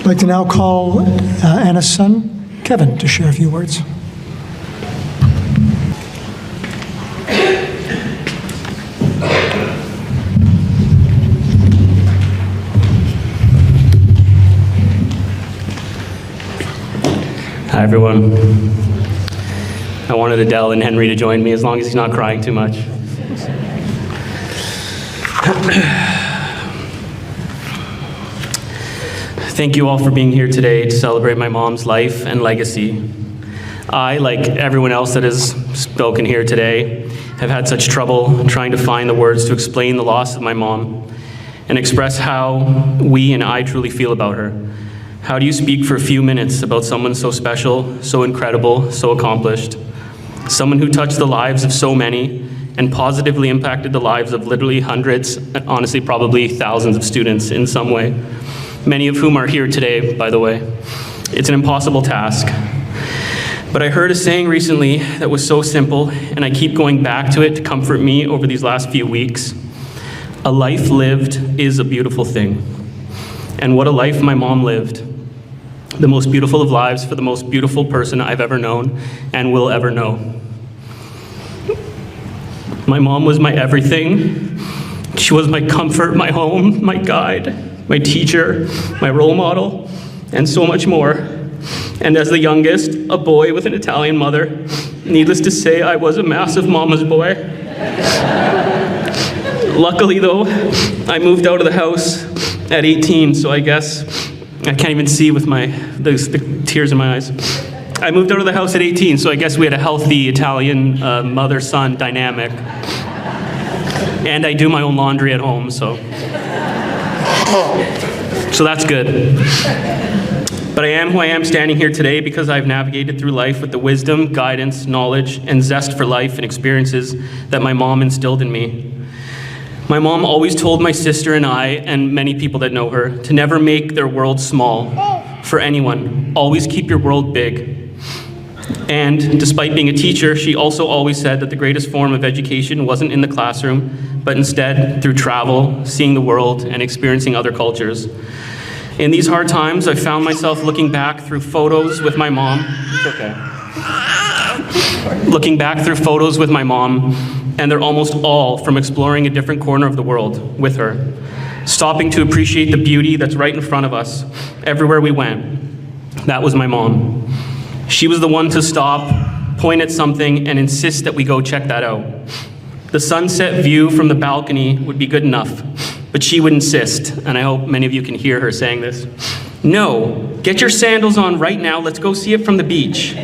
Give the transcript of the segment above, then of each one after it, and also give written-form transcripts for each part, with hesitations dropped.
I'd like to now call Anna's son, Kevin, to share a few words. Hi, everyone. I wanted Adele and Henry to join me as long as he's not crying too much. Thank you all for being here today to celebrate my mom's life and legacy. I, like everyone else that has spoken here today, have had such trouble trying to find the words to explain the loss of my mom and express how we and I truly feel about her. How do you speak for a few minutes about someone so special, so incredible, so accomplished? Someone who touched the lives of so many and positively impacted the lives of literally hundreds, honestly probably thousands of students in some way, many of whom are here today, by the way. It's an impossible task. But I heard a saying recently that was so simple, and I keep going back to it to comfort me over these last few weeks. A life lived is a beautiful thing. And what a life my mom lived. The most beautiful of lives for the most beautiful person I've ever known and will ever know. My mom was my everything. She was my comfort, my home, my guide, my teacher, my role model, and so much more. And as the youngest, a boy with an Italian mother, needless to say, I was a massive mama's boy. Luckily though, I moved out of the house at 18, so I guess I can't even see with the tears in my eyes. I moved out of the house at 18, so I guess we had a healthy Italian mother-son dynamic. And I do my own laundry at home, so that's good. But I am who I am standing here today because I've navigated through life with the wisdom, guidance, knowledge, and zest for life and experiences that my mom instilled in me. My mom always told my sister and I, and many people that know her, to never make their world small for anyone. Always keep your world big. And despite being a teacher, she also always said that the greatest form of education wasn't in the classroom, but instead through travel, seeing the world, and experiencing other cultures. In these hard times, I found myself looking back through photos with my mom. It's okay. Looking back through photos with my mom, and they're almost all from exploring a different corner of the world with her, stopping to appreciate the beauty that's right in front of us everywhere we went. That was my mom. She was the one to stop, point at something, and insist that we go check that out. The sunset view from the balcony would be good enough, but she would insist, and I hope many of you can hear her saying this. No, get your sandals on right now, let's go see it from the beach.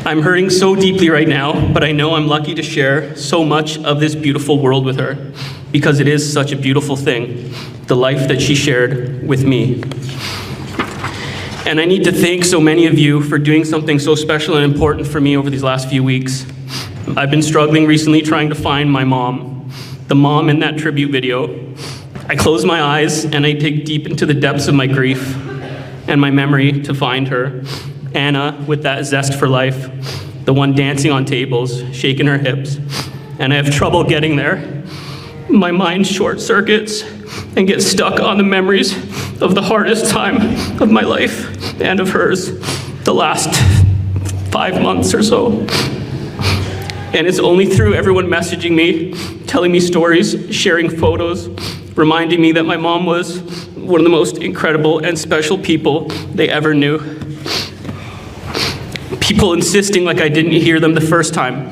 I'm hurting so deeply right now, but I know I'm lucky to share so much of this beautiful world with her, because it is such a beautiful thing, the life that she shared with me. And I need to thank so many of you for doing something so special and important for me over these last few weeks. I've been struggling recently trying to find my mom, the mom in that tribute video. I close my eyes and I dig deep into the depths of my grief and my memory to find her. Anna, with that zest for life, the one dancing on tables, shaking her hips, and I have trouble getting there. My mind short circuits and gets stuck on the memories of the hardest time of my life and of hers, the last 5 months or so. And it's only through everyone messaging me, telling me stories, sharing photos, reminding me that my mom was one of the most incredible and special people they ever knew. People insisting like I didn't hear them the first time.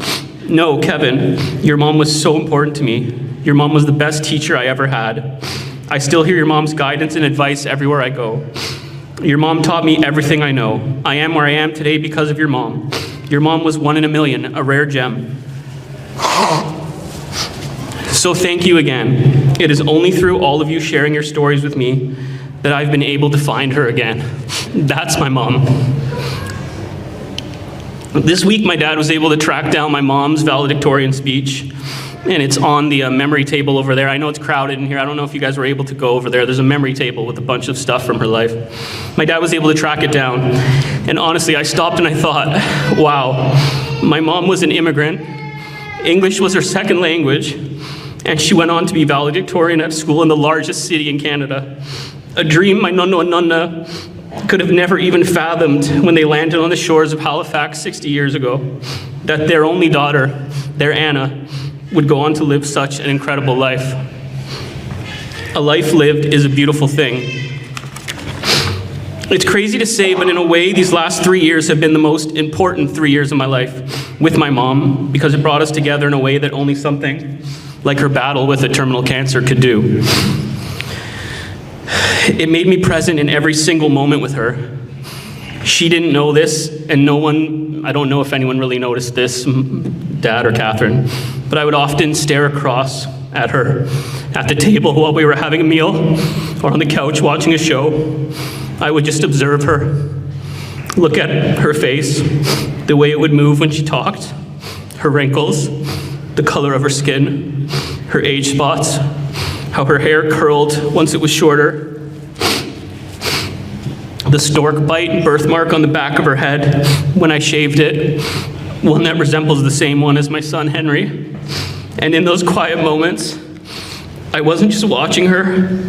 No, Kevin, your mom was so important to me. Your mom was the best teacher I ever had. I still hear your mom's guidance and advice everywhere I go. Your mom taught me everything I know. I am where I am today because of your mom. Your mom was 1 in a million, a rare gem. So thank you again. It is only through all of you sharing your stories with me that I've been able to find her again. That's my mom. This week, my dad was able to track down my mom's valedictorian speech, and it's on the memory table over there. I know it's crowded in here. I don't know if you guys were able to go over there. There's a memory table with a bunch of stuff from her life. My dad was able to track it down, and honestly, I stopped and I thought, wow, my mom was an immigrant. English was her second language, and she went on to be valedictorian at school in the largest city in Canada. A dream my nonno and nonna could have never even fathomed when they landed on the shores of Halifax 60 years ago, that their only daughter, their Anna, would go on to live such an incredible life. A life lived is a beautiful thing. It's crazy to say, but in a way, these last 3 years have been the most important 3 years of my life with my mom, because it brought us together in a way that only something like her battle with a terminal cancer could do. It made me present in every single moment with her. She didn't know this, and no one, I don't know if anyone really noticed this, Dad or Catherine, but I would often stare across at her at the table while we were having a meal or on the couch watching a show. I would just observe her, look at her face, the way it would move when she talked, her wrinkles, the color of her skin, her age spots, how her hair curled once it was shorter, the stork bite birthmark on the back of her head when I shaved it, one that resembles the same one as my son Henry. And in those quiet moments, I wasn't just watching her,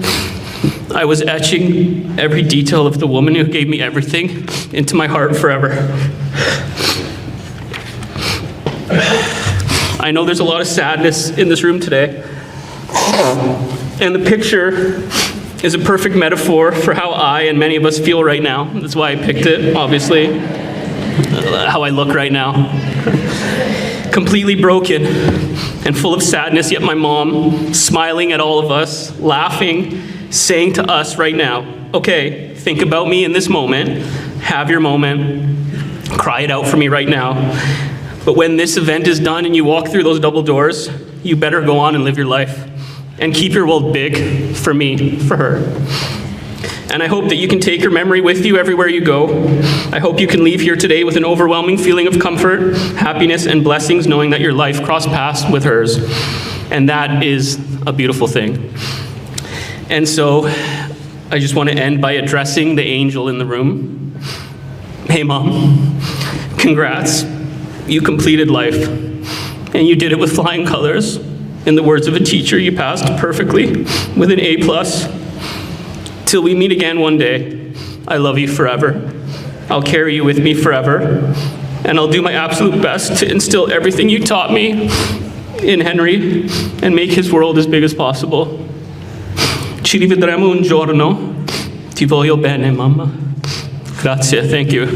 I was etching every detail of the woman who gave me everything into my heart forever. I know there's a lot of sadness in this room today, and the picture is a perfect metaphor for how I and many of us feel right now. That's why I picked it, obviously. How I look right now. Completely broken and full of sadness, yet my mom smiling at all of us, laughing, saying to us right now, okay, think about me in this moment, have your moment, cry it out for me right now. But when this event is done and you walk through those double doors, you better go on and live your life and keep your world big for me, for her. And I hope that you can take her memory with you everywhere you go. I hope you can leave here today with an overwhelming feeling of comfort, happiness, and blessings, knowing that your life crossed paths with hers. And that is a beautiful thing. And so, I just want to end by addressing the angel in the room. Hey, Mom, congrats. You completed life, and you did it with flying colors. In the words of a teacher, you passed perfectly with an A+. Till we meet again one day, I love you forever. I'll carry you with me forever, and I'll do my absolute best to instill everything you taught me in Henry and make his world as big as possible. Ci rivedremo un giorno. Ti voglio bene, mamma. Grazie, thank you.